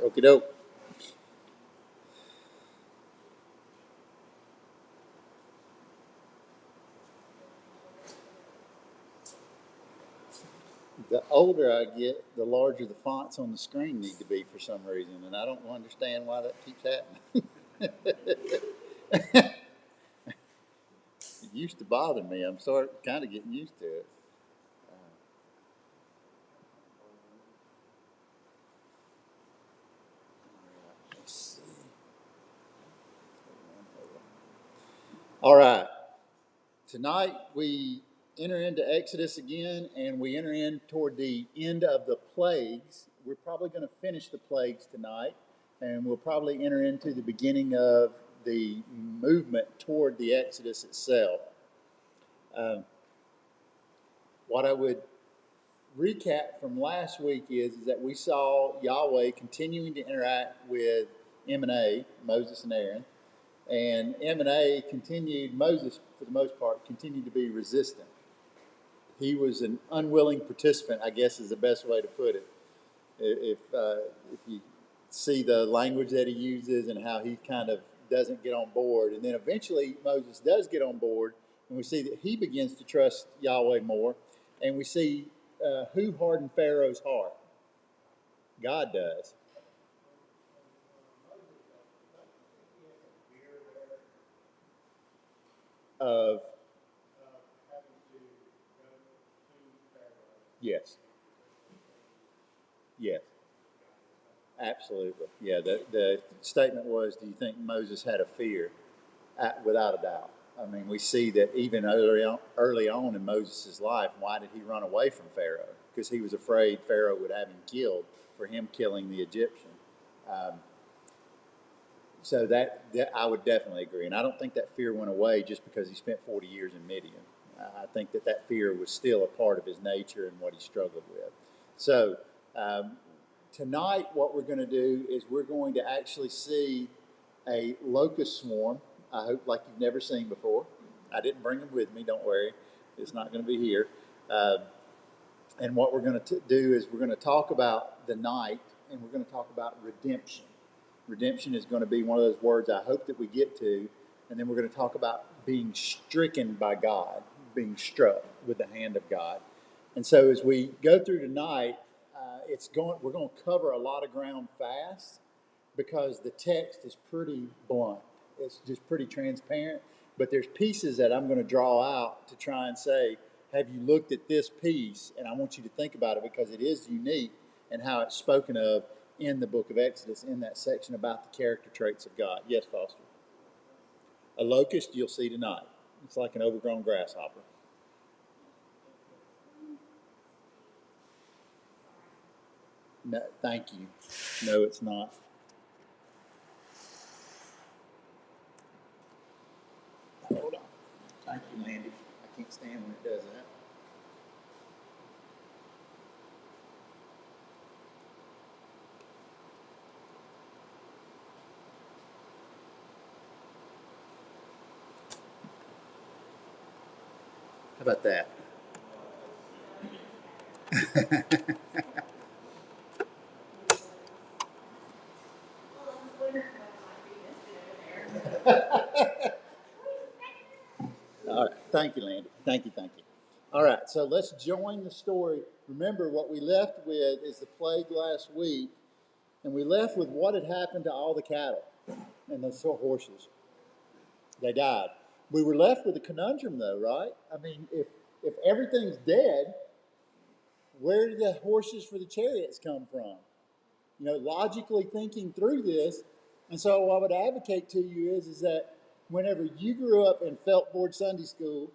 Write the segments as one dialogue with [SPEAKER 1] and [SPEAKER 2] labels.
[SPEAKER 1] Okie doke. The older I get, the larger the fonts on the screen need to be for some reason, and I don't understand why that keeps happening. It used to bother me. I'm kind of getting used to it. Let's see. All right. Tonight we enter into Exodus again, and we enter in toward the end of the plagues. We're probably going to finish the plagues tonight, and we'll probably enter into the beginning of the movement toward the Exodus itself. What I would recap from last week is that we saw Yahweh continuing to interact with M&A, Moses and Aaron, and M&A continued, Moses for the most part, continued to be resistant. He was an unwilling participant, I guess is the best way to put it. If you see the language that he uses and how he kind of doesn't get on board, and then eventually Moses does get on board, and we see that he begins to trust Yahweh more, and we see who hardened Pharaoh's heart? God does. Of yes, yes. Absolutely. Yeah, the statement was, do you think Moses had a fear? Without a doubt. I mean, we see that even early on in Moses' life, why did he run away from Pharaoh? Because he was afraid Pharaoh would have him killed for him killing the Egyptian. Um, so that I would definitely agree. And I don't think that fear went away just because he spent 40 years in Midian. I think that fear was still a part of his nature and what he struggled with. So um, tonight, what we're going to do is we're going to actually see a locust swarm. I hope like you've never seen before. I didn't bring them with me. Don't worry, it's not going to be here. And what we're going to do is we're going to talk about the night, and we're going to talk about redemption. Redemption is going to be one of those words I hope that we get to, and then we're going to talk about being stricken by God, being struck with the hand of God. And so as we go through tonight, we're going to cover a lot of ground fast because the text is pretty blunt. It's just pretty transparent. But there's pieces that I'm going to draw out to try and say, have you looked at this piece? And I want you to think about it because it is unique and how it's spoken of in the book of Exodus in that section about the character traits of God. Yes, Foster. A locust you'll see tonight. It's like an overgrown grasshopper. No, thank you. No, it's not. Hold on. Thank you, Landy. I can't stand when it does that. How about that? All right. Thank you, Landy. Thank you. Thank you. All right. So let's join the story. Remember, what we left with is the plague last week, and we left with what had happened to all the cattle and the horses. They died. We were left with a conundrum, though, right? I mean, if everything's dead, where did the horses for the chariots come from? You know, logically thinking through this. And so what I would advocate to you is that whenever you grew up in Felt Board Sunday School,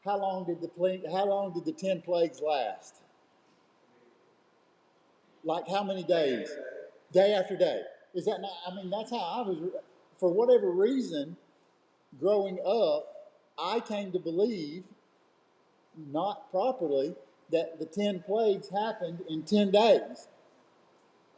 [SPEAKER 1] how long did the 10 plagues last? Like how many days? Day after day. Is that not? I mean, that's how I was. For whatever reason, growing up, I came to believe, not properly, that the 10 plagues happened in 10 days.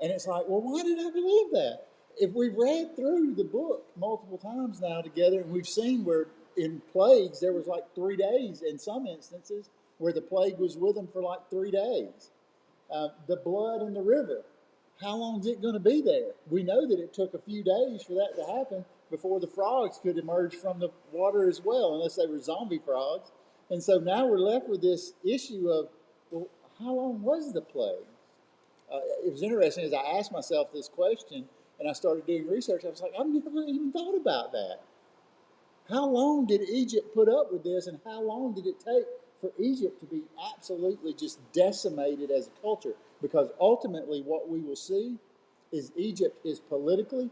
[SPEAKER 1] And it's like, well, why did I believe that? If we've read through the book multiple times now together, and we've seen where in plagues there was like 3 days in some instances where the plague was with them for like 3 days. The blood in the river. how long is it going to be there? We know that it took a few days for that to happen before the frogs could emerge from the water as well, unless they were zombie frogs. And so now we're left with this issue of, well, how long was the plague? It was interesting as I asked myself this question and I started doing research. I was like, I've never even thought about that. How long did Egypt put up with this, and how long did it take for Egypt to be absolutely just decimated as a culture? Because ultimately, what we will see is Egypt is politically,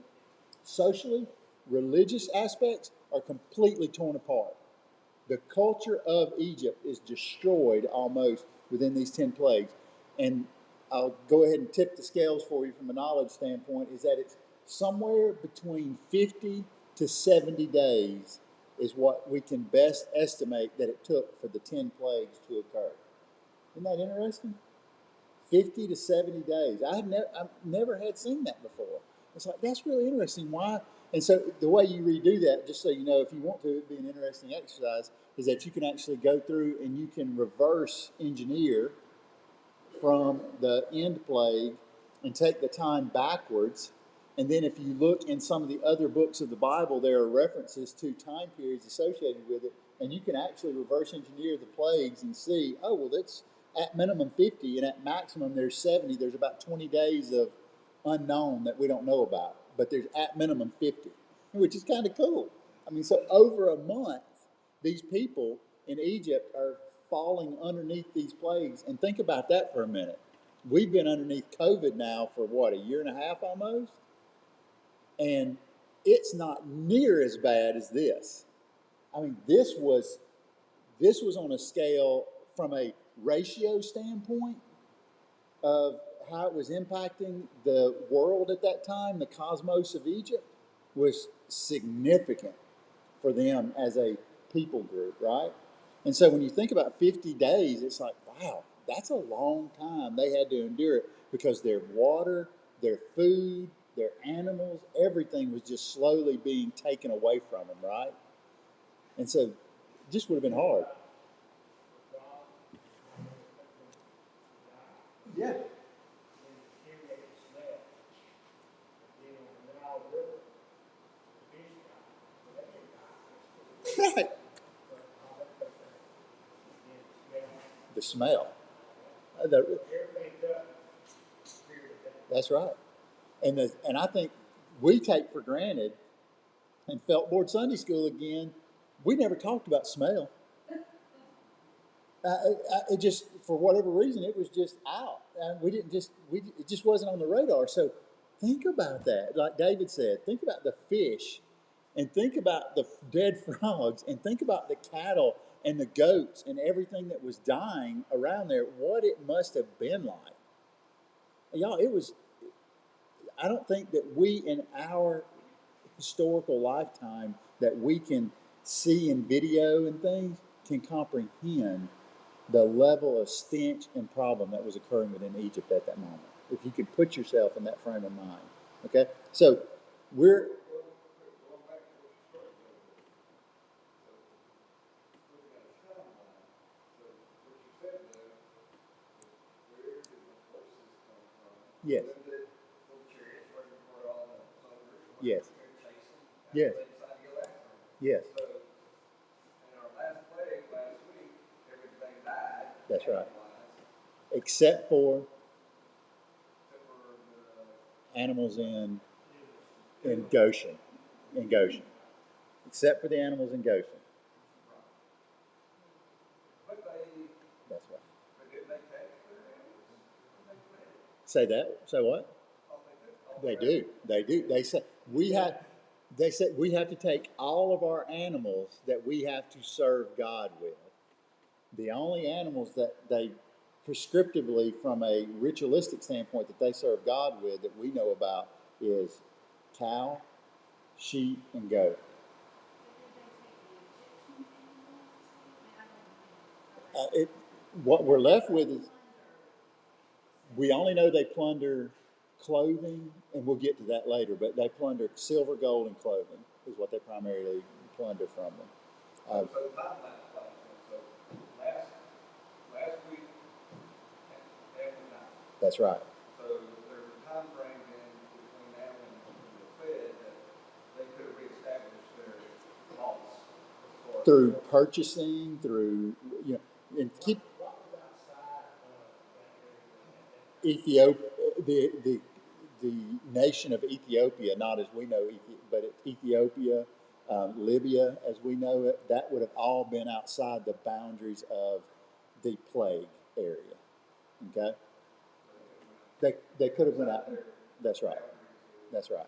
[SPEAKER 1] socially, religious aspects are completely torn apart. The culture of Egypt is destroyed almost within these 10 plagues. And I'll go ahead and tip the scales for you from a knowledge standpoint, is that it's somewhere between 50 to 70 days is what we can best estimate that it took for the 10 plagues to occur. Isn't that interesting? 50 to 70 days. I've never had seen that before. It's like, that's really interesting. Why? And so the way you redo that, just so you know, if you want to, it'd be an interesting exercise, is that you can actually go through and you can reverse engineer from the end plague and take the time backwards. And then if you look in some of the other books of the Bible, there are references to time periods associated with it. And you can actually reverse engineer the plagues and see, oh, well, that's at minimum 50 and at maximum there's 70. There's about 20 days of unknown that we don't know about. But there's at minimum 50, which is kind of cool. I mean, so over a month, these people in Egypt are falling underneath these plagues. And think about that for a minute. We've been underneath COVID now for what, a year and a half almost? And it's not near as bad as this. I mean, this was on a scale from a ratio standpoint of how it was impacting the world at that time. The cosmos of Egypt was significant for them as a people group, right? And so when you think about 50 days, it's like, wow, that's a long time they had to endure it, because their water, their food, their animals, everything was just slowly being taken away from them, right? And so it just would have been hard. Yeah. Right. The smell. That's right. And I think we take for granted, in Feltboard Sunday School again, we never talked about smell. It just, for whatever reason, it was just out. It just wasn't on the radar. So think about that. Like David said, think about the fish, and think about the dead frogs, and think about the cattle and the goats and everything that was dying around there. What it must have been like. Y'all, I don't think that we in our historical lifetime that we can see in video and things can comprehend the level of stench and problem that was occurring within Egypt at that moment. If you could put yourself in that frame of mind. Okay? So we're yes. Yes. Yes. Yes. That's right. Except for animals in Goshen. In Goshen. Except for the animals in Goshen. That's right. Say that. Say what? They do. They do. They say we have to take all of our animals that we have to serve God with. The only animals that they prescriptively, from a ritualistic standpoint, that they serve God with that we know about is cow, sheep, and goat. It, what we're left with is we only know they plunder clothing, and we'll get to that later, but they plunder silver, gold, and clothing is what they primarily plunder from them. That's right. through purchasing, through, and keep Ethiopia, the nation of Ethiopia, not as we know, but Ethiopia, Libya as we know it, that would have all been outside the boundaries of the plague area. Okay, they could have went out. That's right. That's right.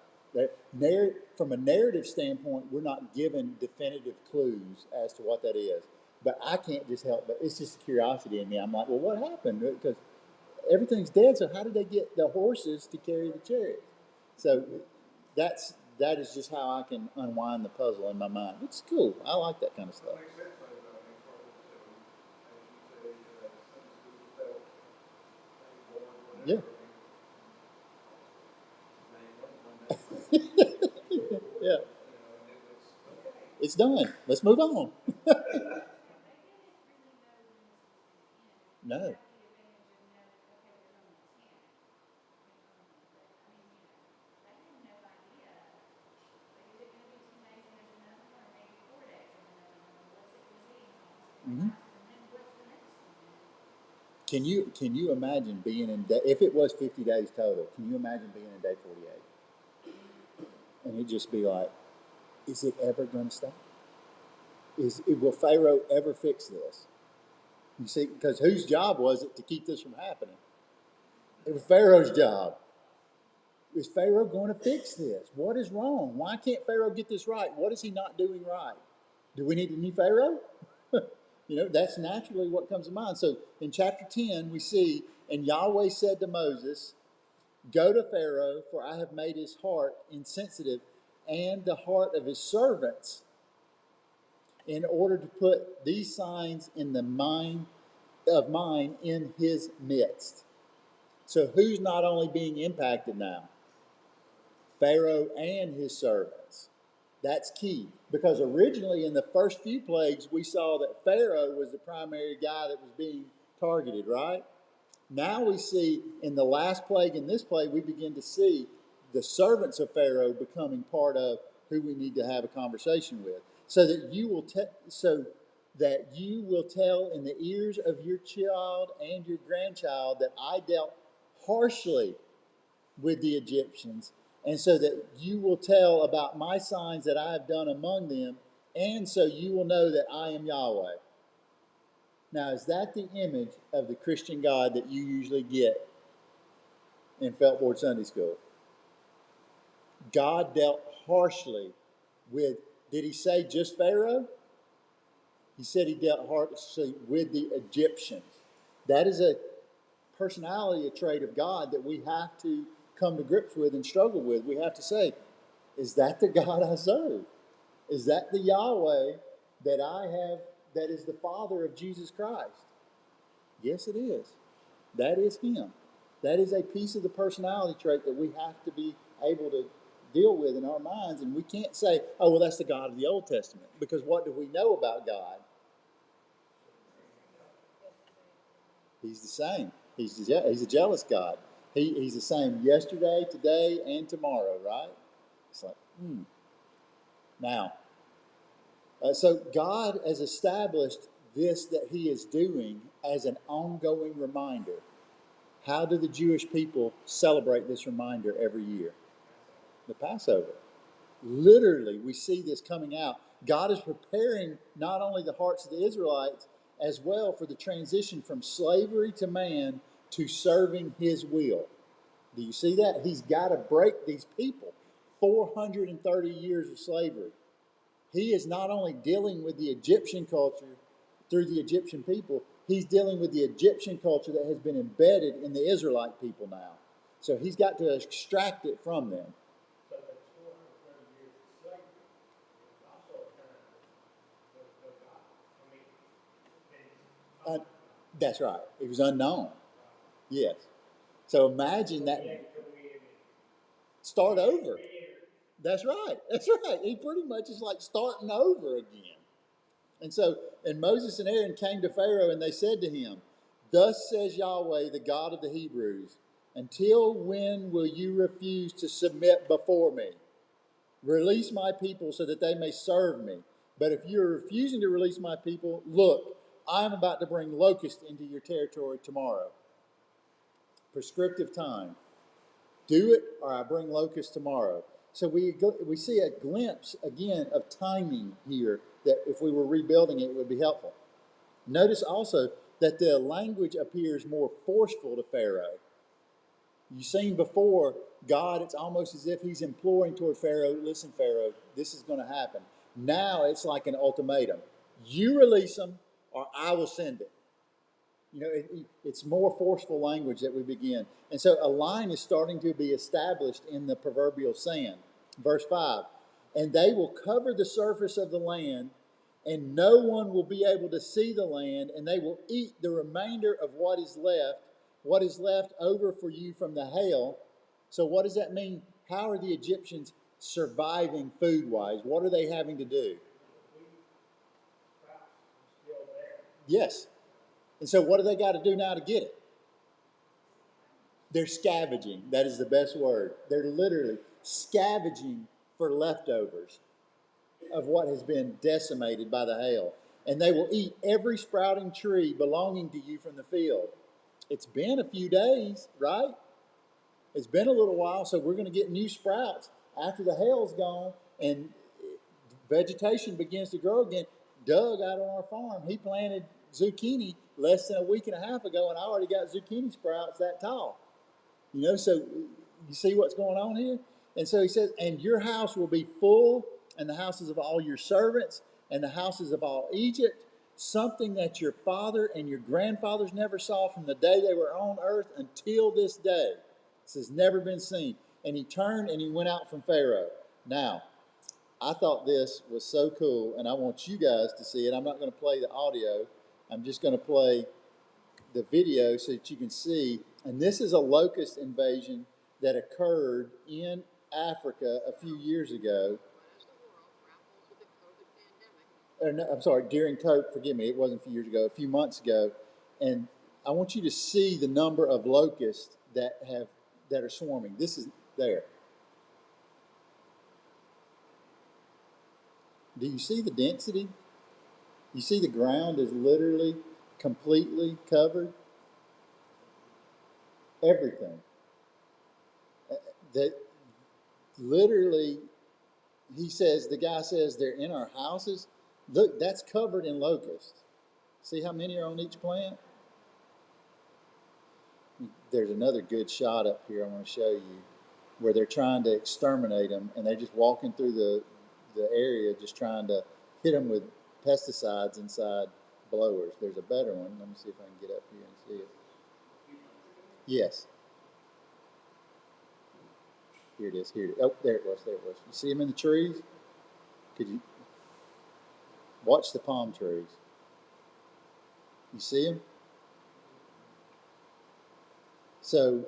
[SPEAKER 1] From a narrative standpoint, we're not given definitive clues as to what that is. But I can't just help but it's just curiosity in me. I'm like, well, what happened? Because everything's dead. So how did they get the horses to carry the chariots? So that is just how I can unwind the puzzle in my mind. It's cool. I like that kind of stuff. Yeah. Yeah. It's done. Let's move on. No. Mm-hmm. Can you imagine being in day, if it was 50 days total? Can you imagine being in day 48 and it just be like, is it ever going to stop? Will Pharaoh ever fix this? You see, because whose job was it to keep this from happening? It was Pharaoh's job. Is Pharaoh going to fix this? What is wrong? Why can't Pharaoh get this right? What is he not doing right? Do we need a new Pharaoh? That's naturally what comes to mind. So in chapter 10, we see, and Yahweh said to Moses, go to Pharaoh, for I have made his heart insensitive and the heart of his servants in order to put these signs in the mind of mine in his midst. So who's not only being impacted now? Pharaoh and his servants. That's key, because originally in the first few plagues, we saw that Pharaoh was the primary guy that was being targeted, right? Now we see in the last plague and this plague, we begin to see the servants of Pharaoh becoming part of who we need to have a conversation with, so that you will tell in the ears of your child and your grandchild that I dealt harshly with the Egyptians, and so that you will tell about my signs that I have done among them, and so you will know that I am Yahweh. Now, is that the image of the Christian God that you usually get in Feltboard Sunday School? God dealt harshly with, did he say just Pharaoh? He said he dealt harshly with the Egyptians. That is a personality, a trait of God that we have to come to grips with and struggle with. We have to say, is that the God I serve? Is that the Yahweh that I have, that is the Father of Jesus Christ? Yes, it is. That is him. That is a piece of the personality trait that we have to be able to deal with in our minds. And we can't say, oh, well, that's the God of the Old Testament. Because what do we know about God? He's the same. He's a jealous God. He's the same yesterday, today, and tomorrow, right? It's like, Now, so God has established this that he is doing as an ongoing reminder. How do the Jewish people celebrate this reminder every year? The Passover. Literally, we see this coming out. God is preparing not only the hearts of the Israelites, as well for the transition from slavery to man to serving his will. Do you see that? He's got to break these people. 430 years of slavery. He is not only dealing with the Egyptian culture through the Egyptian people, he's dealing with the Egyptian culture that has been embedded in the Israelite people now. So he's got to extract it from them.
[SPEAKER 2] So that's 430 years of slavery. It's also kind of the God. I mean,
[SPEAKER 1] That's right. It was unknown. Yes. So imagine that. Start over. That's right. That's right. He pretty much is like starting over again. And so, and Moses and Aaron came to Pharaoh and they said to him, thus says Yahweh, the God of the Hebrews, until when will you refuse to submit before me? Release my people so that they may serve me. But if you're refusing to release my people, look, I'm about to bring locusts into your territory tomorrow. Prescriptive time. Do it, or I bring locusts tomorrow. So we see a glimpse, again, of timing here that if we were rebuilding it, it would be helpful. Notice also that the language appears more forceful to Pharaoh. You've seen before, God, it's almost as if he's imploring toward Pharaoh, listen, Pharaoh, this is going to happen. Now it's like an ultimatum. You release them, or I will send it. You know, it's more forceful language that we begin. And so a line is starting to be established in the proverbial sand. Verse 5, and they will cover the surface of the land, and no one will be able to see the land, and they will eat the remainder of what is left over for you from the hail. So what does that mean? How are the Egyptians surviving food-wise? What are they having to do? Yes. And so what do they got to do now to get it? They're scavenging. That is the best word. They're literally scavenging for leftovers of what has been decimated by the hail. And they will eat every sprouting tree belonging to you from the field. It's been a few days, right? It's been a little while, so we're going to get new sprouts after the hail's gone and vegetation begins to grow again. Doug out on our farm, he planted zucchini less than a week and a half ago, and I already got zucchini sprouts that tall. You know, so you see what's going on here? And so he says, and your house will be full, and the houses of all your servants, and the houses of all Egypt, something that your father and your grandfathers never saw from the day they were on earth until this day. This has never been seen. And he turned and he went out from Pharaoh. Now, I thought this was so cool, and I want you guys to see it. I'm not going to play the audio. I'm just going to play the video so that you can see. And this is a locust invasion that occurred in Africa a few years ago. No, I'm sorry, during COVID, forgive me, it wasn't a few years ago, a few months ago. And I want you to see the number of locusts that are swarming. This is there. Do you see the density? You see the ground is literally completely covered? Everything. That literally, the guy says they're in our houses. Look, that's covered in locusts. See how many are on each plant? There's another good shot up here I want to show you where they're trying to exterminate them, and they're just walking through the area just trying to hit them with pesticides inside blowers. There's a better one. Let me see if I can get up here and see it. Yes. Here it is. Oh, there it was. You see them in the trees? Could you watch the palm trees? You see them? So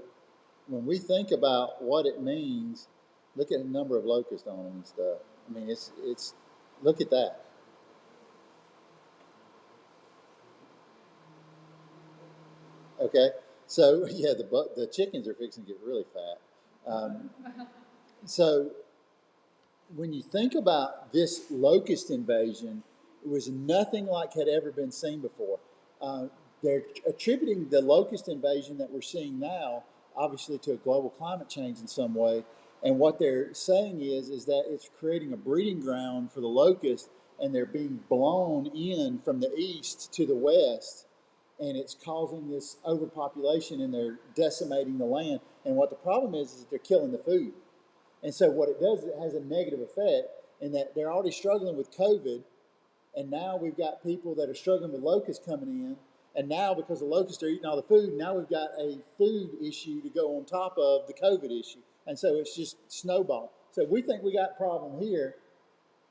[SPEAKER 1] when we think about what it means, look at the number of locusts on them and stuff. I mean, it's look at that. Okay, so yeah, the chickens are fixing to get really fat. So when you think about this locust invasion, it was nothing like had ever been seen before. They're attributing the locust invasion that we're seeing now, obviously, to a global climate change in some way. And what they're saying is that it's creating a breeding ground for the locust, and they're being blown in from the east to the west, and it's causing this overpopulation, and they're decimating the land. And what the problem is that they're killing the food. And so what it does is it has a negative effect in that they're already struggling with COVID, and now we've got people that are struggling with locusts coming in, and now because the locusts are eating all the food, now we've got a food issue to go on top of the COVID issue. And so it's just snowball. So we think we got a problem here.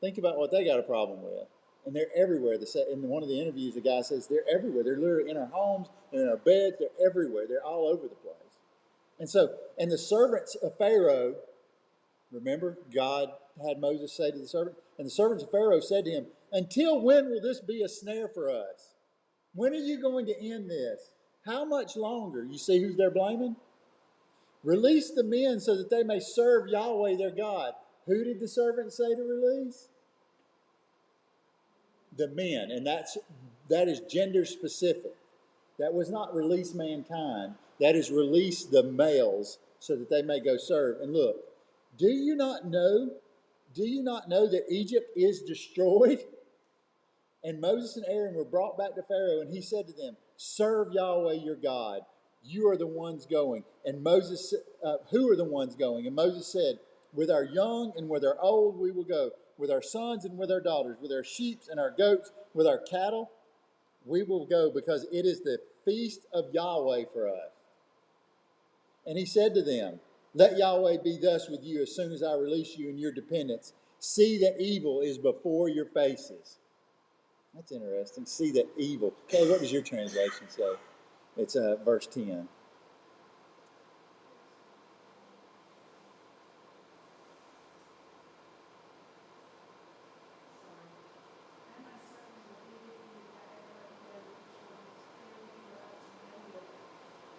[SPEAKER 1] Think about what they got a problem with. And they're everywhere. In one of the interviews, the guy says they're everywhere. They're literally in our homes, they're in our beds, they're everywhere. They're all over the place. And the servants of Pharaoh, remember, God had Moses say to the servant, and the servants of Pharaoh said to him, until when will this be a snare for us? When are you going to end this? How much longer? You see who they're blaming? Release the men so that they may serve Yahweh their God. Who did the servant say to release? the men, and that is gender specific. That was not release mankind. That is release the males so that they may go serve. And look, do you not know? Do you not know that Egypt is destroyed? And Moses and Aaron were brought back to Pharaoh, and he said to them, "Serve Yahweh your God. You are the ones going." And Moses, who are the ones going? And Moses said, "With our young and with our old we will go. With our sons and with our daughters, with our sheep and our goats, with our cattle, we will go, because it is the feast of Yahweh for us." And he said to them, "Let Yahweh be thus with you as soon as I release you and your dependents. See that evil is before your faces." That's interesting. See that evil. Okay, what does your translation say? It's verse 10.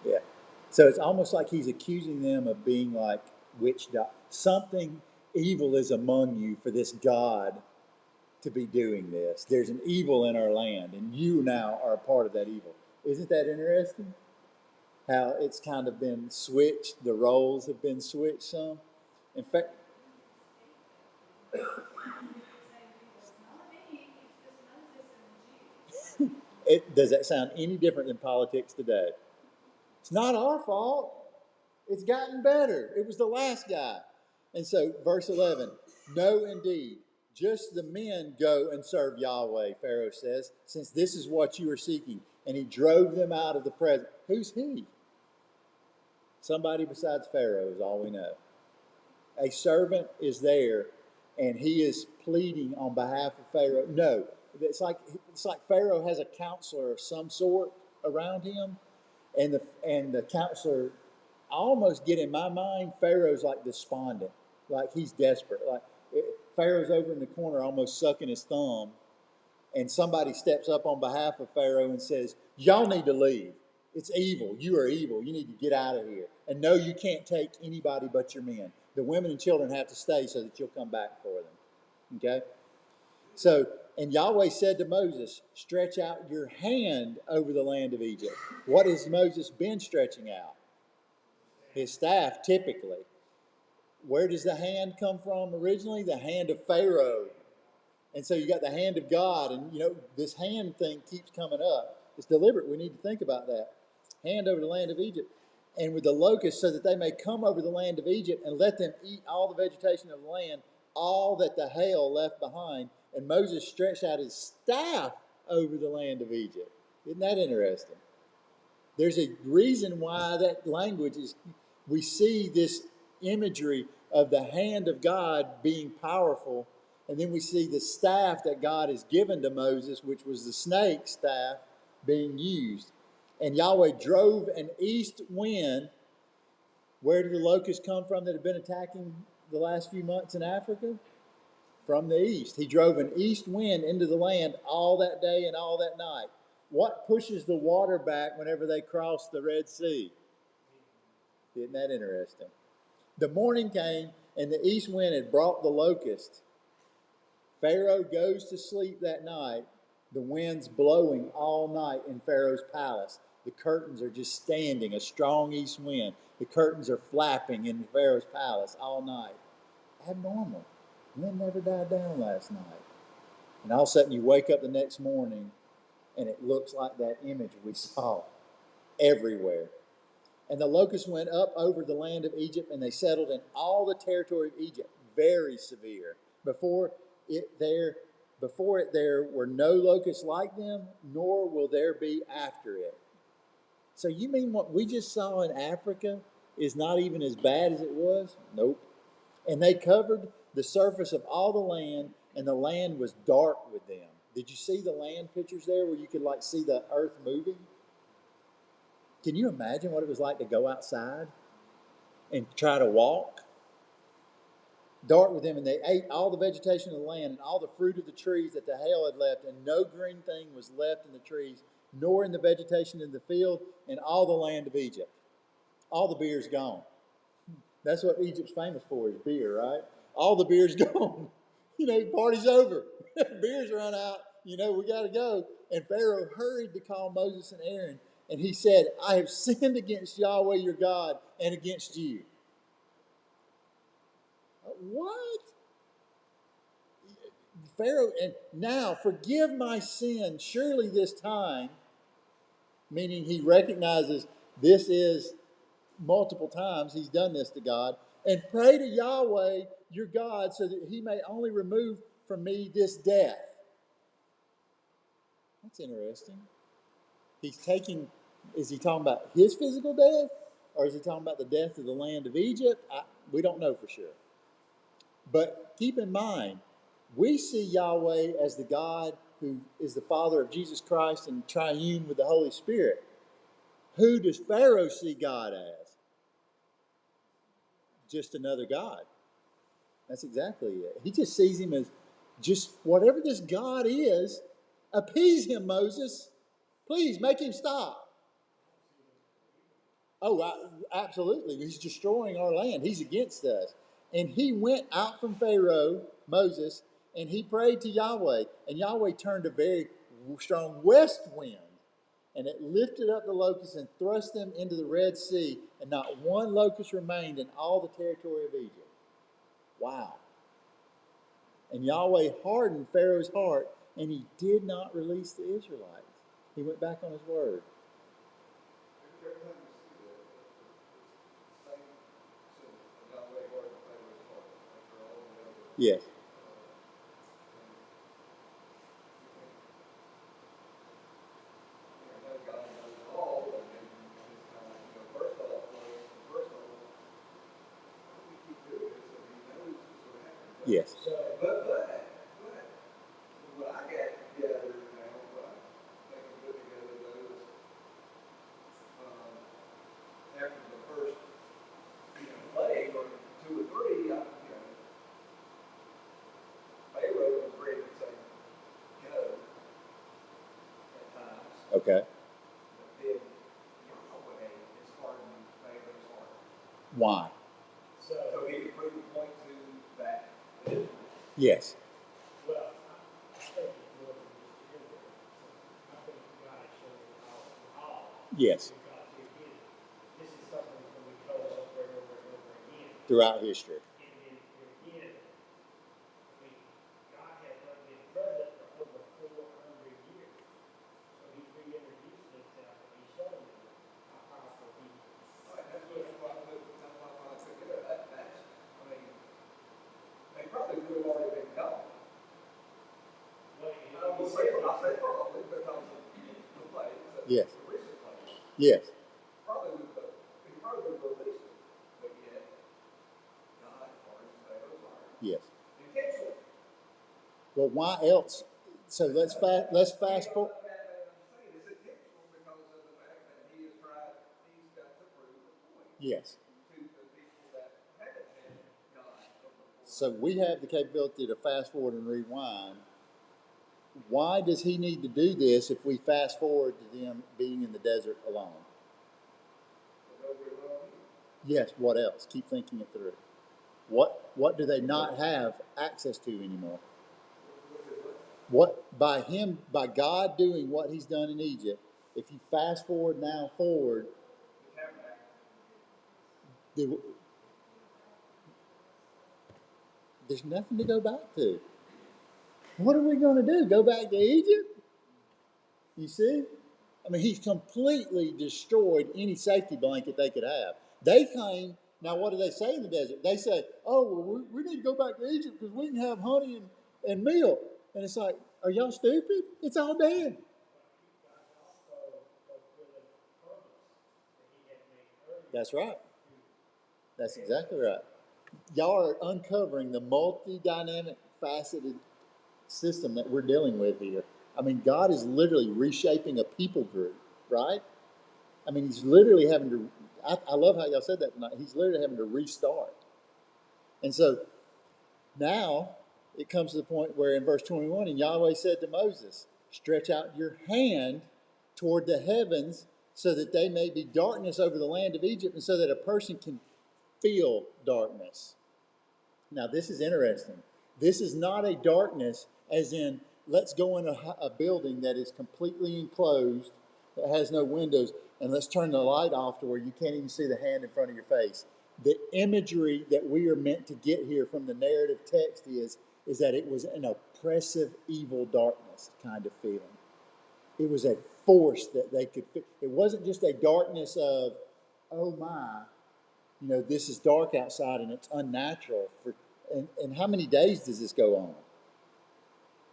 [SPEAKER 1] Yeah. So it's almost like he's accusing them of being like witch doctors. Something evil is among you for this God to be doing this. There's an evil in our land, and you now are a part of that evil. Isn't that interesting? How it's kind of been switched. The roles have been switched some. In fact, does that sound any different than politics today? It's not our fault. It's gotten better. It was the last guy. And so, verse 11, "No, indeed, just the men go and serve Yahweh," Pharaoh says, "since this is what you are seeking." And he drove them out of the presence. Who's he? Somebody besides Pharaoh is all we know. A servant is there, and he is pleading on behalf of Pharaoh. No, it's like Pharaoh has a counselor of some sort around him, and the counselor, I almost get in my mind, Pharaoh's like despondent, like he's desperate, like Pharaoh's over in the corner almost sucking his thumb, and somebody steps up on behalf of Pharaoh and says, "Y'all need to leave. It's evil. You are evil. You need to get out of here. And no, you can't take anybody but your men. The women and children have to stay so that you'll come back for them." Okay? So, and Yahweh said to Moses, "Stretch out your hand over the land of Egypt." What has Moses been stretching out? His staff, typically. Where does the hand come from originally? The hand of Pharaoh. And so you got the hand of God, and this hand thing keeps coming up. It's deliberate. We need to think about that. Hand over the land of Egypt, and with the locusts, so that they may come over the land of Egypt and let them eat all the vegetation of the land, all that the hail left behind. And Moses stretched out his staff over the land of Egypt. Isn't that interesting? There's a reason why that language is, we see this imagery of the hand of God being powerful, and then we see the staff that God has given to Moses, which was the snake staff, being used. And Yahweh drove an east wind. Where did the locusts come from that have been attacking the last few months in Africa? From the east. He drove an east wind into the land all that day and all that night. What pushes the water back whenever they cross the Red Sea? Isn't that interesting? The morning came, and the east wind had brought the locust. Pharaoh goes to sleep that night. The wind's blowing all night in Pharaoh's palace. The curtains are just standing, a strong east wind. The curtains are flapping in Pharaoh's palace all night. Abnormal. Wind never died down last night. And all of a sudden you wake up the next morning, and it looks like that image we saw everywhere. And the locusts went up over the land of Egypt, and they settled in all the territory of Egypt. Very severe. Before it there were no locusts like them, nor will there be after it. So you mean what we just saw in Africa is not even as bad as it was? Nope. And they covered the surface of all the land, and the land was dark with them. Did you see the land pictures there where you could see the earth moving? Can you imagine what it was like to go outside and try to walk? Dark with them, and they ate all the vegetation of the land and all the fruit of the trees that the hail had left, and no green thing was left in the trees, nor in the vegetation in the field, in all the land of Egypt. All the beer's gone. That's what Egypt's famous for, is beer, right? All the beer's gone. Party's over. Beer's run out. we got to go. And Pharaoh hurried to call Moses and Aaron. And he said, I have sinned against Yahweh your God and against you. What? Pharaoh, and now forgive my sin surely this time, meaning he recognizes this is multiple times he's done this to God, and pray to Yahweh your God so that he may only remove from me this death. That's interesting. Is he talking about his physical death, or is he talking about the death of the land of Egypt? We don't know for sure. But keep in mind, we see Yahweh as the God who is the Father of Jesus Christ and triune with the Holy Spirit. Who does Pharaoh see God as? Just another God. That's exactly it. He just sees him as just whatever this God is, appease him, Moses. Please make him stop. Oh, absolutely. He's destroying our land. He's against us. And he went out from Pharaoh, Moses, and he prayed to Yahweh. And Yahweh turned a very strong west wind, and it lifted up the locusts and thrust them into the Red Sea, and not one locust remained in all the territory of Egypt. Wow. And Yahweh hardened Pharaoh's heart, and he did not release the Israelites. He went back on his word. Yes. Yes.
[SPEAKER 2] But what I got together now, what I think I'm putting together though is after the first plague or 2 or 3, Pharaoh was ready to say go at times.
[SPEAKER 1] Okay.
[SPEAKER 2] But then Yahweh is hardening Pharaoh's heart.
[SPEAKER 1] Why?
[SPEAKER 2] So he could prove a point to that.
[SPEAKER 1] Yes.
[SPEAKER 2] Well, I think it's more than just Israel. I think God showed it all.
[SPEAKER 1] Yes.
[SPEAKER 2] Because again, this is something that's going to be told over and over and over again.
[SPEAKER 1] Throughout history.
[SPEAKER 2] And then again, I mean, God has not been present for over 400 years. So he's reintroducing himself and he's showing them how powerful he is. All right, that's why I took it up. I mean, they probably would have already been gone. I'll say probably because of the plagues,
[SPEAKER 1] yes.
[SPEAKER 2] the recent plagues.
[SPEAKER 1] Yes.
[SPEAKER 2] Probably would have released it, but yet God hardened Pharaoh's heart.
[SPEAKER 1] Yes.
[SPEAKER 2] Intentionally.
[SPEAKER 1] Well, why else? So let's fast forward.
[SPEAKER 2] It's intentional because of the fact that he's got to prove the point.
[SPEAKER 1] Yes.
[SPEAKER 2] To the people that haven't had God.
[SPEAKER 1] So we have the capability to fast forward and rewind. Why does he need to do this if we fast forward to them being in the desert alone? Yes, what else? Keep thinking it through. What do they not have access to anymore? What by God doing what he's done in Egypt, if you fast forward now forward, there's nothing to go back to. What are we going to do? Go back to Egypt? You see? I mean, he's completely destroyed any safety blanket they could have. They came, now what do they say in the desert? They say, oh, well, we need to go back to Egypt because we can have honey and milk. And it's like, are y'all stupid? It's all dead. That's right. That's exactly right. Y'all are uncovering the multi-dynamic, faceted system that we're dealing with here. I mean, God is literally reshaping a people group, right? I mean, he's literally having to, I love how y'all said that tonight. He's literally having to restart. And so now it comes to the point where in verse 21, and Yahweh said to Moses, stretch out your hand toward the heavens so that they may be darkness over the land of Egypt and so that a person can feel darkness. Now, this is interesting. This is not a darkness as in let's go in a building that is completely enclosed, that has no windows, and let's turn the light off to where you can't even see the hand in front of your face. The imagery that we are meant to get here from the narrative text is that it was an oppressive, evil darkness kind of feeling. It was a force that they could. It wasn't just a darkness of, oh my, this is dark outside and it's unnatural. And how many days does this go on?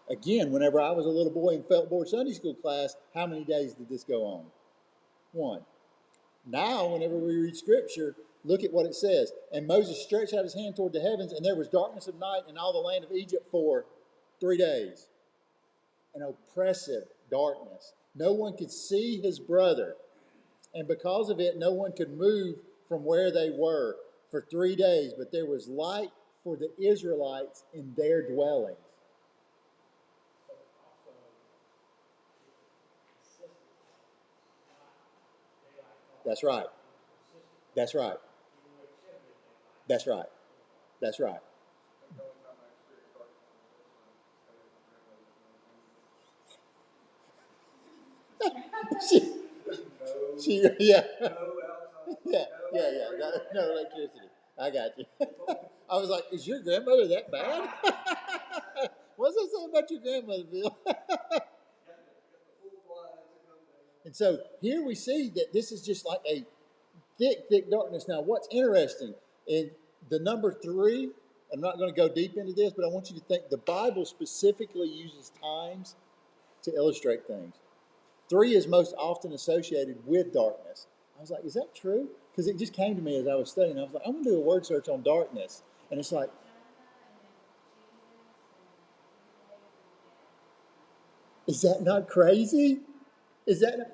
[SPEAKER 1] Again, whenever I was a little boy in Feltboard Sunday School class, how many days did this go on? 1. Now, whenever we read Scripture, look at what it says. And Moses stretched out his hand toward the heavens, and there was darkness of night in all the land of Egypt for 3 days. An oppressive darkness. No one could see his brother. And because of it, no one could move from where they were for 3 days. But there was light for the Israelites in their dwellings. That's right. That's right. That's right. That's right. Yeah. No electricity. I got you. I was like, is your grandmother that bad? What's that say about your grandmother, Bill? And so here we see that this is just like a thick darkness. Now, what's interesting in the number 3, I'm not going to go deep into this, but I want you to think the Bible specifically uses times to illustrate things. 3 is most often associated with darkness. I was like, is that true? Because it just came to me as I was studying. I was like, I'm going to do a word search on darkness. And it's like, is that not crazy?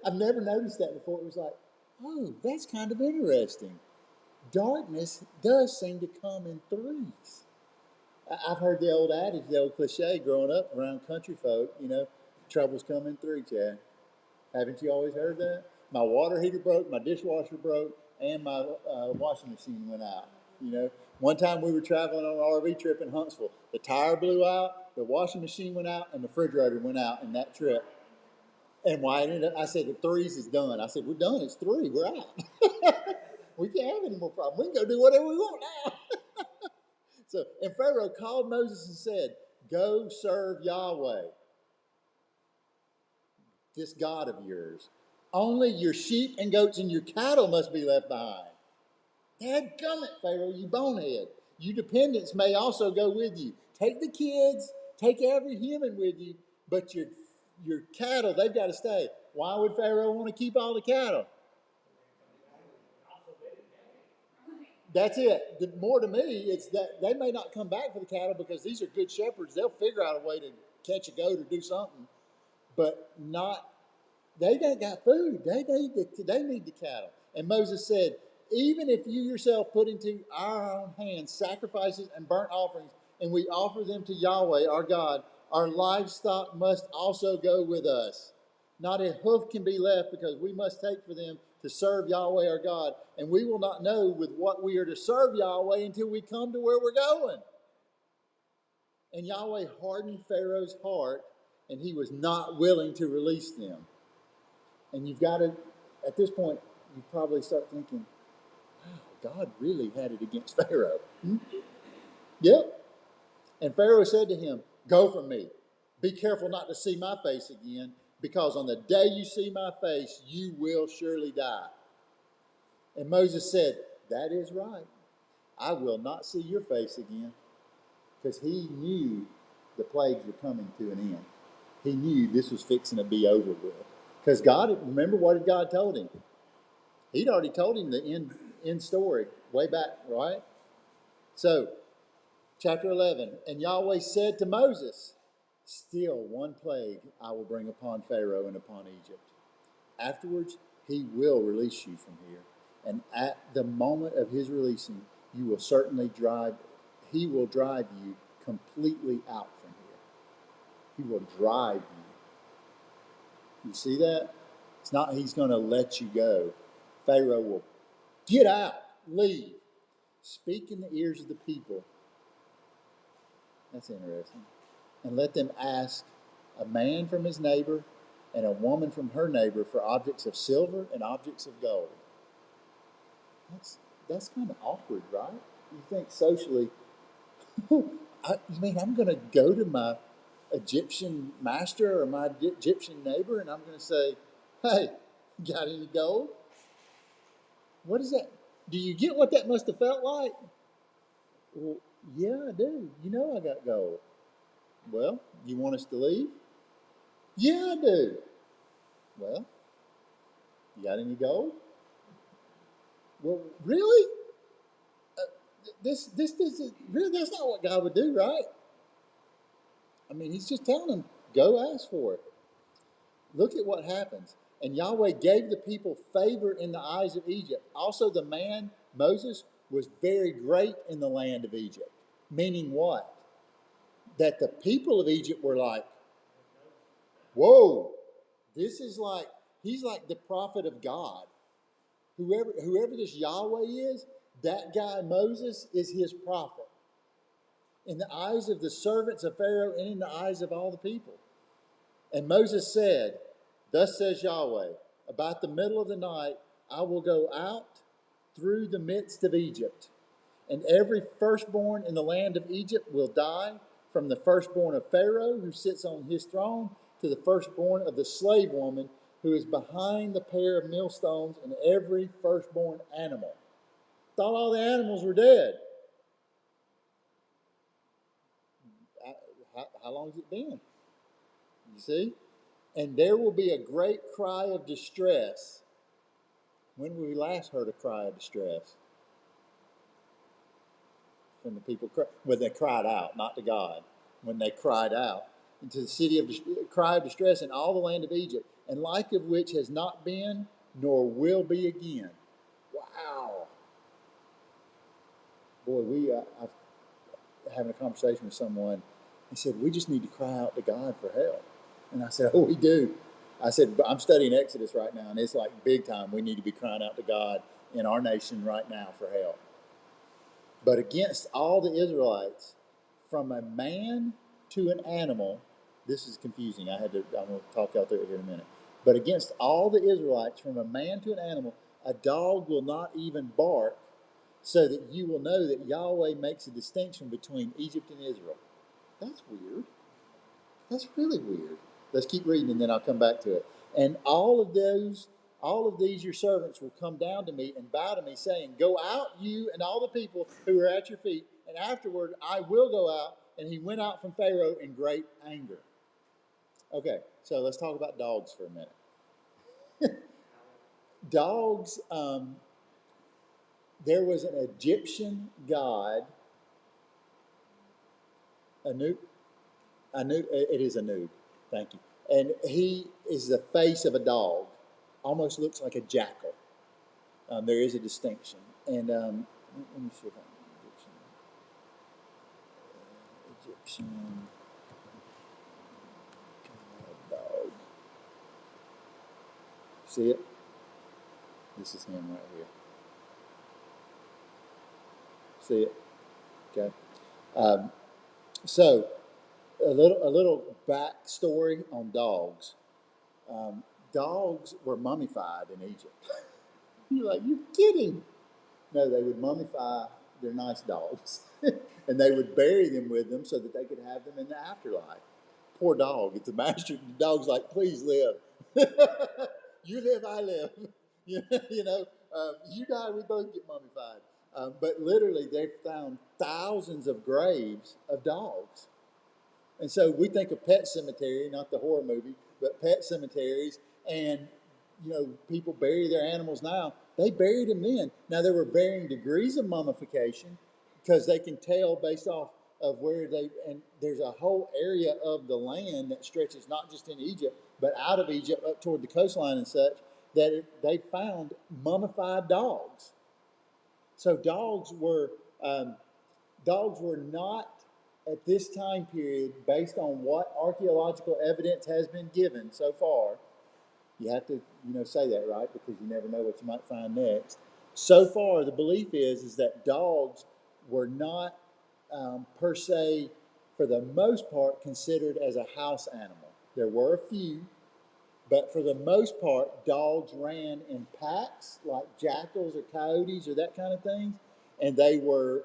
[SPEAKER 1] I've never noticed that before. It was like, oh, that's kind of interesting. Darkness does seem to come in 3s. I've heard the old adage, the old cliche growing up around country folk, troubles come in 3, Chad. Haven't you always heard that? My water heater broke, my dishwasher broke, and my washing machine went out. One time we were traveling on an RV trip in Huntsville. The tire blew out, the washing machine went out, and the refrigerator went out in that trip. And why I ended up, I said, the 3s is done. I said, we're done. It's 3. We're out. We can't have any more problems. We can go do whatever we want now. And Pharaoh called Moses and said, go serve Yahweh, this God of yours. Only your sheep and goats and your cattle must be left behind. Dadgummit, Pharaoh, you bonehead. You dependents may also go with you. Take the kids, take every human with you, but your cattle, they've got to stay. Why would Pharaoh want to keep all the cattle? That's it. More to me, it's that they may not come back for the cattle because these are good shepherds. They'll figure out a way to catch a goat or do something, but not. They don't got food. They need the cattle. And Moses said, even if you yourself put into our own hands sacrifices and burnt offerings, and we offer them to Yahweh, our God, our livestock must also go with us. Not a hoof can be left because we must take for them to serve Yahweh, our God. And we will not know with what we are to serve Yahweh until we come to where we're going. And Yahweh hardened Pharaoh's heart, and he was not willing to release them. And you've got to, at this point, you probably start thinking, wow, God really had it against Pharaoh. Yep. And Pharaoh said to him, go from me. Be careful not to see my face again, because on the day you see my face, you will surely die. And Moses said, that is right. I will not see your face again. Because he knew the plagues were coming to an end. He knew this was fixing to be over with. Because remember what did God told him? He'd already told him the end story way back, right? So, chapter 11, and Yahweh said to Moses, still one plague I will bring upon Pharaoh and upon Egypt. Afterwards, he will release you from here. And at the moment of his releasing, he will drive you completely out from here. He will drive you. You see that? It's not he's going to let you go. Pharaoh will get out, leave, speak in the ears of the people. That's interesting. And let them ask a man from his neighbor and a woman from her neighbor for objects of silver and objects of gold. That's kind of awkward, right? You think socially, you mean I'm going to go to my Egyptian master or my Egyptian neighbor and I'm going to say, hey, got any gold? What is that? Do you get what that must have felt like? Well, yeah, I do. You know I got gold. Well, you want us to leave? Yeah, I do. Well, you got any gold? Well, really? This is really, that's not what God would do, right? I mean, he's just telling them, go ask for it. Look at what happens. And Yahweh gave the people favor in the eyes of Egypt. Also, the man, Moses, was very great in the land of Egypt. Meaning what? That the people of Egypt were like, whoa, this is like, he's like the prophet of God. Whoever this Yahweh is, that guy Moses is his prophet. In the eyes of the servants of Pharaoh and in the eyes of all the people. And Moses said, thus says Yahweh, about the middle of the night, I will go out through the midst of Egypt, and every firstborn in the land of Egypt will die, from the firstborn of Pharaoh, who sits on his throne, to the firstborn of the slave woman, who is behind the pair of millstones, and every firstborn animal. Thought all the animals were dead. How long has it been? You see? And there will be a great cry of distress. When we last heard a cry of distress? When the people, when they cried out, not to God, when they cried out into the city of cry of distress in all the land of Egypt, and like of which has not been nor will be again. Wow, boy, I was having a conversation with someone. He said we just need to cry out to God for help, and I said, oh, we do. I said, I'm studying Exodus right now, and it's like big time. We need to be crying out to God in our nation right now for help. But against all the Israelites, from a man to an animal, this is confusing. I'm going to talk out there here in a minute. But against all the Israelites, from a man to an animal, a dog will not even bark, so that you will know that Yahweh makes a distinction between Egypt and Israel. That's weird. That's really weird. Let's keep reading and then I'll come back to it. And all of these your servants will come down to me and bow to me, saying, go out, you and all the people who are at your feet, and afterward I will go out. And he went out from Pharaoh in great anger. Okay, so let's talk about dogs for a minute. Dogs, there was an Egyptian god, Anu, it is Anu, thank you. And he is the face of a dog, almost looks like a jackal. There is a distinction. And let me see if I can Egyptian dog. See it? This is him right here. See it? Okay. So a little backstory on dogs. Dogs were mummified in Egypt. You're like, you're kidding. No, they would mummify their nice dogs. And they would bury them with them so that they could have them in the afterlife. Poor dog. It's the master. The dog's like, please live. You live, I live. You die, we both get mummified. But literally, they've found thousands of graves of dogs. And so we think of Pet Cemetery, not the horror movie, but pet cemeteries, and people bury their animals now. They buried them then. Now there were varying degrees of mummification because they can tell based off of where and there's a whole area of the land that stretches not just in Egypt, but out of Egypt up toward the coastline and such, that they found mummified dogs. So dogs were not at this time period, based on what archaeological evidence has been given so far. You have to, say that, right? Because you never know what you might find next. So far, the belief is that dogs were not per se, for the most part, considered as a house animal. There were a few, but for the most part, dogs ran in packs like jackals or coyotes or that kind of thing, and they were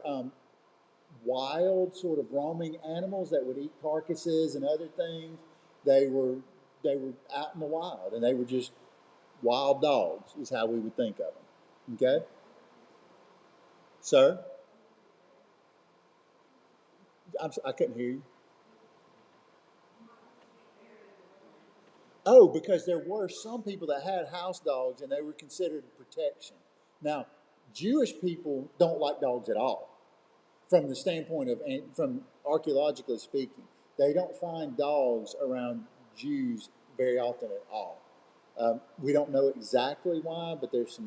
[SPEAKER 1] wild, sort of roaming animals that would eat carcasses and other things. They were they were out in the wild, and they were just wild dogs, is how we would think of them. Okay, sir, I couldn't hear you. Oh, because there were some people that had house dogs, and they were considered protection. Now, Jewish people don't like dogs at all, from the standpoint of, from archaeologically speaking, they don't find dogs around Jews very often at all. We don't know exactly why, but there's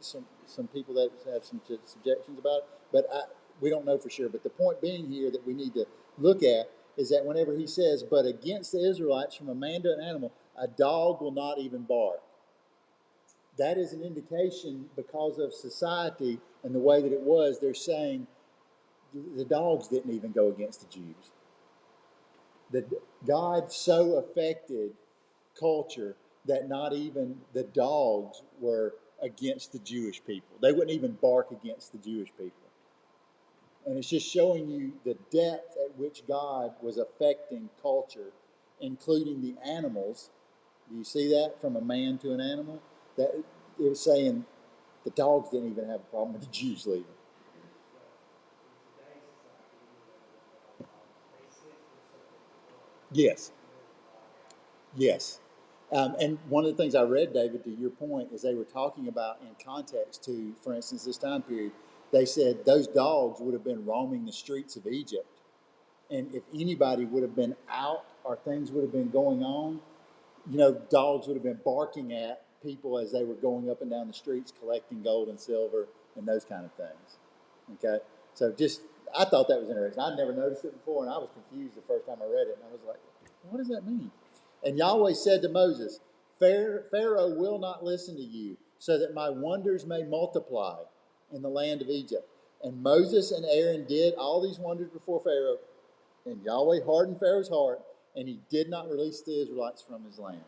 [SPEAKER 1] some people that have some subjections about it. But we don't know for sure. But the point being here that we need to look at is that whenever he says, "But against the Israelites, from a man to an animal, a dog will not even bark," that is an indication, because of society and the way that it was. They're saying the dogs didn't even go against the Jews. That God so affected culture that not even the dogs were against the Jewish people. They wouldn't even bark against the Jewish people. And it's just showing you the depth at which God was affecting culture, including the animals. Do you see that, from a man to an animal? That it was saying the dogs didn't even have a problem with the Jews leaving. Yes. Yes. And one of the things I read, David, to your point, is they were talking about in context to, for instance, this time period, they said those dogs would have been roaming the streets of Egypt. And if anybody would have been out or things would have been going on, dogs would have been barking at people as they were going up and down the streets collecting gold and silver and those kind of things. Okay? So I thought that was interesting. I'd never noticed it before, and I was confused the first time I read it. And I was like, what does that mean? And Yahweh said to Moses, Pharaoh will not listen to you, so that my wonders may multiply in the land of Egypt. And Moses and Aaron did all these wonders before Pharaoh, and Yahweh hardened Pharaoh's heart, and he did not release the Israelites from his land.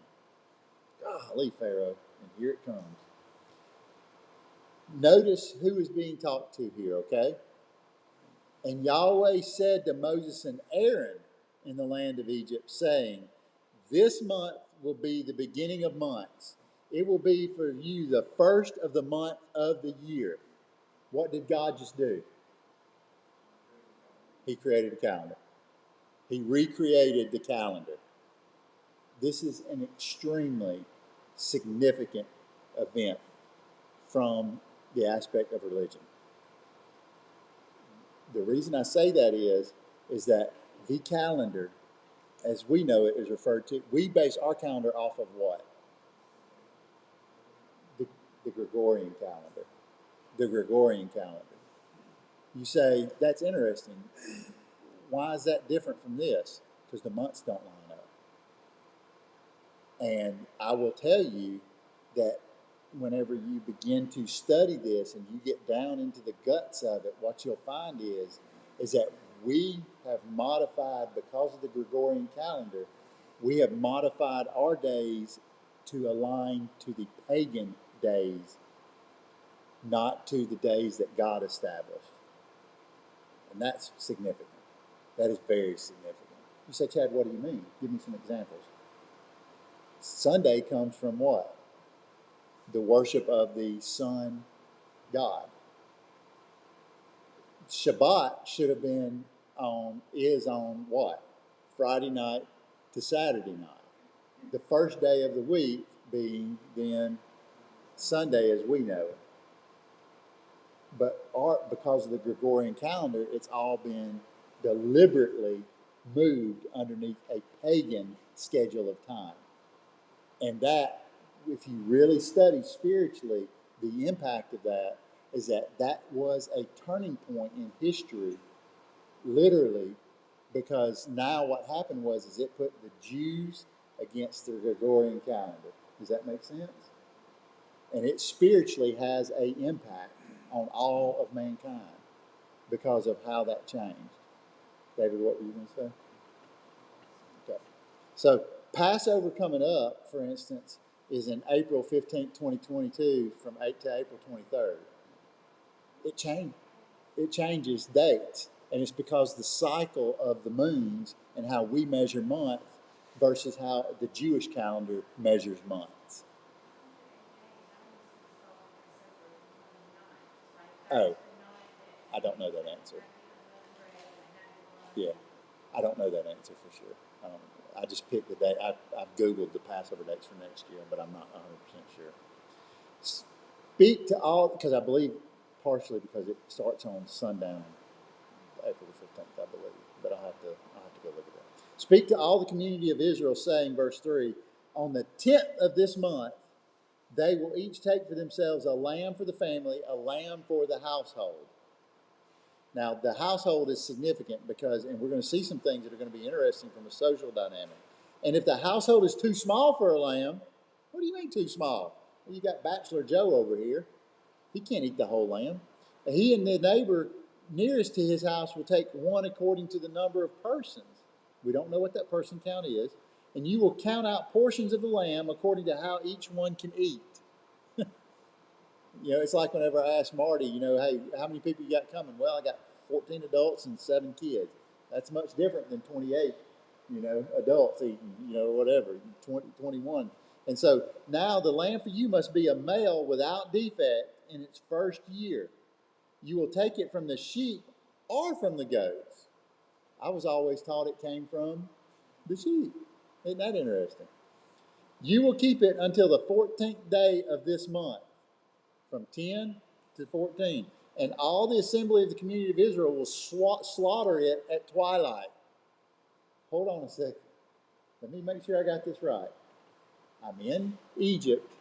[SPEAKER 1] Golly, Pharaoh, and here it comes. Notice who is being talked to here, okay? And Yahweh said to Moses and Aaron in the land of Egypt, saying, "This month will be the beginning of months. It will be for you the first of the month of the year." What did God just do? He created a calendar. He recreated the calendar. This is an extremely significant event from the aspect of religion. The reason I say that is that the calendar, as we know it, is referred to. We base our calendar off of what? The Gregorian calendar. The Gregorian calendar. You say, that's interesting. Why is that different from this? Because the months don't line up. And I will tell you that whenever you begin to study this and you get down into the guts of it, what you'll find is that we have modified, because of the Gregorian calendar, we have modified our days to align to the pagan days, not to the days that God established. And that's significant. That is very significant. You say, Chad, what do you mean? Give me some examples. Sunday comes from what? The worship of the sun God. Shabbat should have been is on what? Friday night to Saturday night. The first day of the week being then Sunday as we know it. But because of the Gregorian calendar, it's all been deliberately moved underneath a pagan schedule of time. And that, if you really study spiritually, the impact of that is that was a turning point in history, literally, because now what happened is it put the Jews against the Gregorian calendar. Does that make sense? And it spiritually has an impact on all of mankind because of how that changed. David, what were you going to say? Okay. So Passover coming up, for instance, is in April 15th, 2022 from 8 to April 23rd. It changes dates, and it's because the cycle of the moons and how we measure month versus how the Jewish calendar measures months. Oh, I don't know that answer. Yeah, I don't know that answer for sure. I just picked the date. I've Googled the Passover dates for next year, but I'm not 100% sure. Speak to all, because I believe partially because it starts on sundown, April the 15th, I believe. But I'll have to go look at that. Speak to all the community of Israel, saying, verse 3, on the 10th of this month, they will each take for themselves a lamb for the family, a lamb for the household. Now, the household is significant because, and we're going to see some things that are going to be interesting from a social dynamic. And if the household is too small for a lamb, what do you mean too small? Well, you got Bachelor Joe over here. He can't eat the whole lamb. He and the neighbor nearest to his house will take one according to the number of persons. We don't know what that person count is. And you will count out portions of the lamb according to how each one can eat. You know, it's like whenever I ask Marty, hey, how many people you got coming? Well, I got 14 adults and 7 kids. That's much different than 28, adults eating, whatever, 20, 21. And so now the lamb for you must be a male without defect in its first year. You will take it from the sheep or from the goats. I was always taught it came from the sheep. Isn't that interesting? You will keep it until the 14th day of this month, from 10 to 14. And all the assembly of the community of Israel will slaughter it at twilight. Hold on a second. Let me make sure I got this right. I'm in Egypt.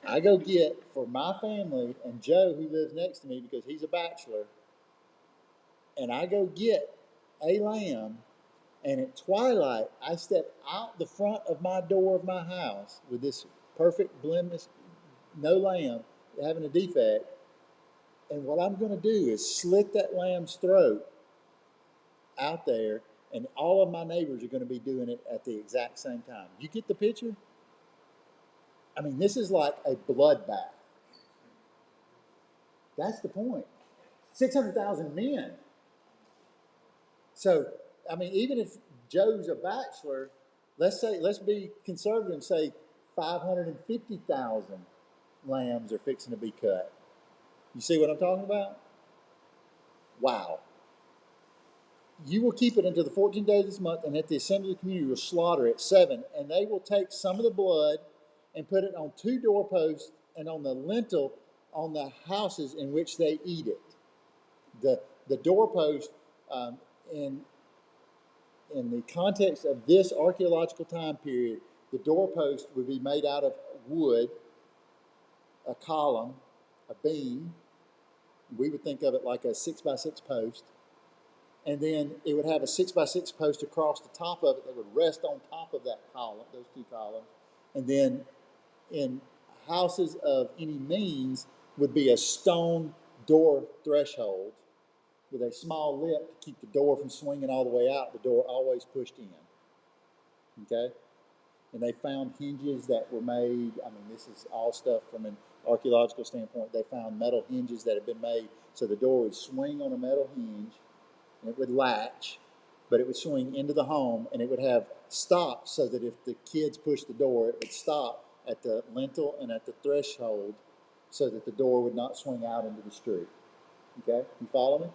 [SPEAKER 1] I go get, for my family and Joe, who lives next to me because he's a bachelor, and I go get a lamb, and at twilight, I step out the front of my door of my house with this perfect blemish, no lamb, having a defect, and what I'm going to do is slit that lamb's throat out there, and all of my neighbors are going to be doing it at the exact same time. You get the picture? I mean, this is like a bloodbath. That's the point. 600,000 men. So, I mean, even if Joe's a bachelor, let's be conservative and say 550,000 lambs are fixing to be cut. You see what I'm talking about? Wow. You will keep it until the 14th day of this month, and at the assembly of the community will slaughter it 7, and they will take some of the blood and put it on 2 doorposts and on the lintel on the houses in which they eat it. The doorpost, in the context of this archaeological time period, the doorpost would be made out of wood, a column, a beam. We would think of it like a 6x6 post. And then it would have a 6x6 post across the top of it that would rest on top of that column, those 2 columns. And then in houses of any means would be a stone door threshold with a small lip to keep the door from swinging all the way out, the door always pushed in. Okay? And they found hinges that were made. I mean, this is all stuff from an archaeological standpoint. They found metal hinges that had been made so the door would swing on a metal hinge, and it would latch, but it would swing into the home, and it would have stops so that if the kids pushed the door, it would stop at the lintel and at the threshold so that the door would not swing out into the street. Okay? You follow me?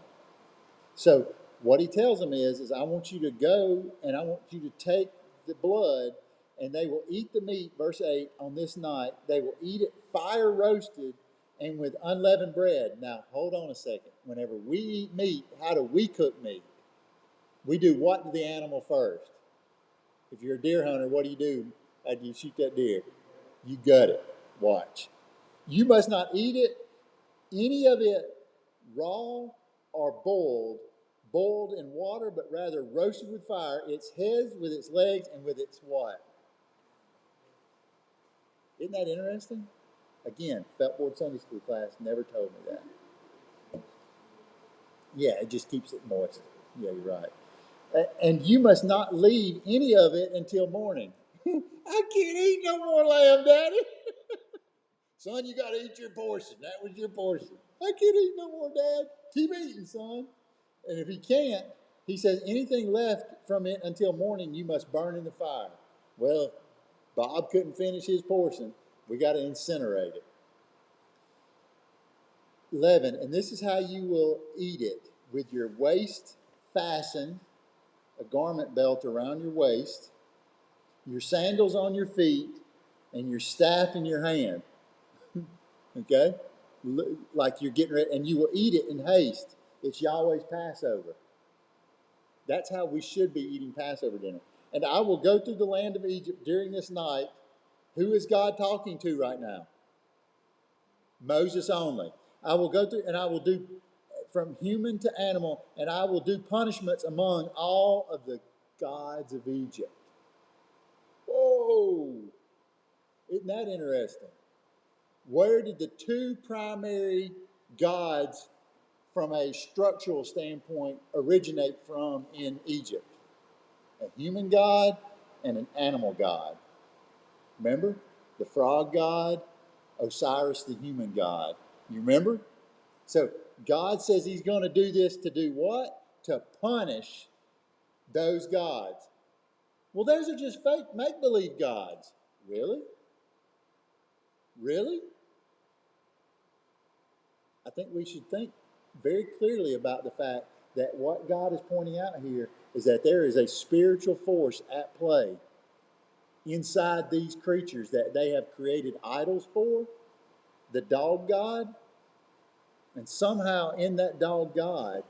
[SPEAKER 1] So what he tells them is I want you to go and I want you to take the blood, and they will eat the meat, verse 8, on this night. They will eat it fire roasted and with unleavened bread. Now, hold on a second. Whenever we eat meat, how do we cook meat? We do what to the animal first? If you're a deer hunter, what do? How do you shoot that deer? You gut it. Watch. You must not eat it, any of it, raw or boiled in water, but rather roasted with fire, its heads with its legs and with its what? Isn't that interesting? Again, Feltboard Sunday School class never told me that. Yeah, it just keeps it moist. Yeah, you're right. And you must not leave any of it until morning. I can't eat no more lamb, Daddy. Son, you got to eat your portion. That was your portion. I can't eat no more, Dad. Keep eating, son. And if he can't, he says, anything left from it until morning, you must burn in the fire. Well, if Bob couldn't finish his portion, we got to incinerate it. 11, and this is how you will eat it: with your waist fastened, a garment belt around your waist, your sandals on your feet, and your staff in your hand. Okay? Like you're getting ready, and you will eat it in haste. It's Yahweh's Passover. That's how we should be eating Passover dinner. And I will go through the land of Egypt during this night. Who is God talking to right now? Moses only. I will go through, and I will do from human to animal, and I will do punishments among all of the gods of Egypt. Whoa! Isn't that interesting? Where did the two primary gods from a structural standpoint originate from in Egypt? A human god and an animal god. Remember? The frog god, Osiris the human god. You remember? So God says he's going to do this to do what? To punish those gods. Well, those are just fake make-believe gods. Really? Really? I think we should think very clearly about the fact that what God is pointing out here is that there is a spiritual force at play inside these creatures that they have created idols for, the dog god, and somehow in that dog god,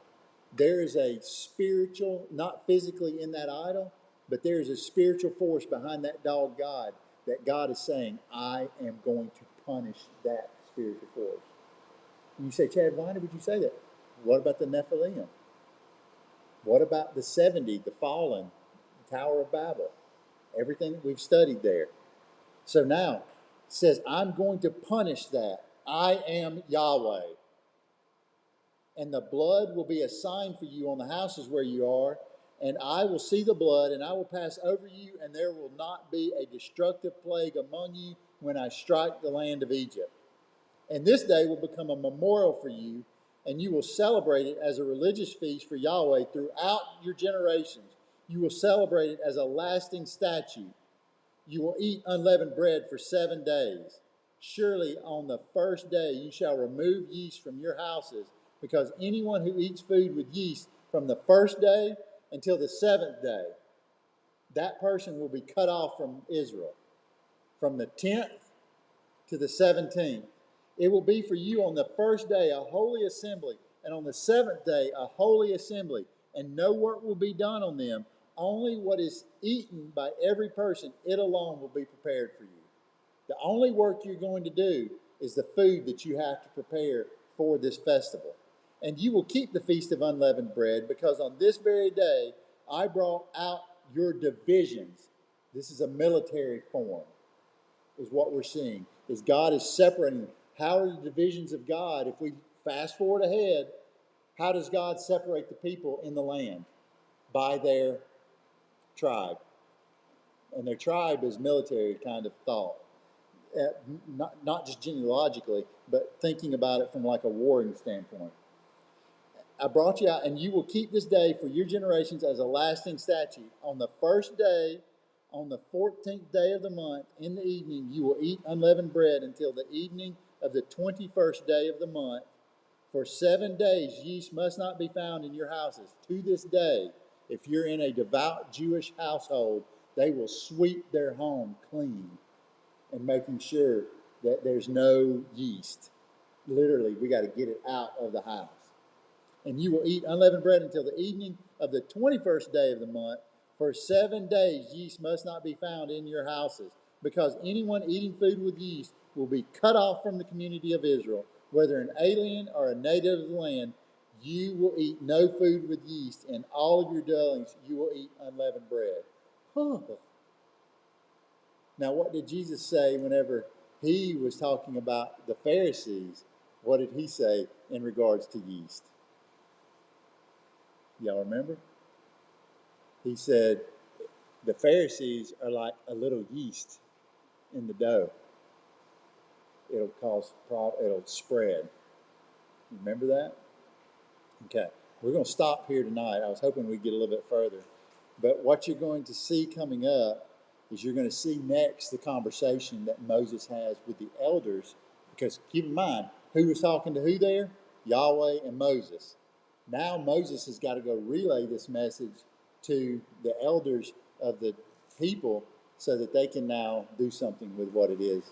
[SPEAKER 1] there is a spiritual, not physically in that idol, but there is a spiritual force behind that dog god that God is saying, I am going to punish that spiritual force. And you say, Chad, why would you say that? What about the Nephilim? What about the 70, the fallen, the Tower of Babel? Everything that we've studied there. So now, it says, I'm going to punish that. I am Yahweh. And the blood will be a sign for you on the houses where you are, and I will see the blood, and I will pass over you, and there will not be a destructive plague among you when I strike the land of Egypt. And this day will become a memorial for you, and you will celebrate it as a religious feast for Yahweh throughout your generations. You will celebrate it as a lasting statute. You will eat unleavened bread for 7 days. Surely on the first day you shall remove yeast from your houses, because anyone who eats food with yeast from the first day until the 7th day, that person will be cut off from Israel. From the 10th to the 17th. It will be for you on the first day a holy assembly, and on the 7th day a holy assembly, and no work will be done on them. Only what is eaten by every person, it alone will be prepared for you. The only work you're going to do is the food that you have to prepare for this festival. And you will keep the feast of unleavened bread, because on this very day I brought out your divisions. This is a military form, is what we're seeing, is God is separating. How are the divisions of God? If we fast forward ahead, how does God separate the people in the land? By their tribe. And their tribe is military kind of thought. Not just genealogically, but thinking about it from like a warring standpoint. I brought you out, and you will keep this day for your generations as a lasting statute. On the first day, on the 14th day of the month, in the evening, you will eat unleavened bread until the evening of the 21st day of the month. For 7 days, yeast must not be found in your houses. To this day, if you're in a devout Jewish household, they will sweep their home clean and making sure that there's no yeast. Literally, we got to get it out of the house. And you will eat unleavened bread until the evening of the 21st day of the month. For 7 days yeast must not be found in your houses, because anyone eating food with yeast will be cut off from the community of Israel. Whether an alien or a native of the land, you will eat no food with yeast. In all of your dwellings you will eat unleavened bread. Huh. Now, what did Jesus say whenever he was talking about the Pharisees? What did he say in regards to yeast? Y'all remember? He said, The Pharisees are like a little yeast in the dough. It'll spread. Remember that? Okay. We're going to stop here tonight. I was hoping we'd get a little bit further. But what you're going to see coming up is you're going to see next the conversation that Moses has with the elders. Because keep in mind, who was talking to who there? Yahweh and Moses. Now Moses has got to go relay this message to the elders of the people so that they can now do something with what it is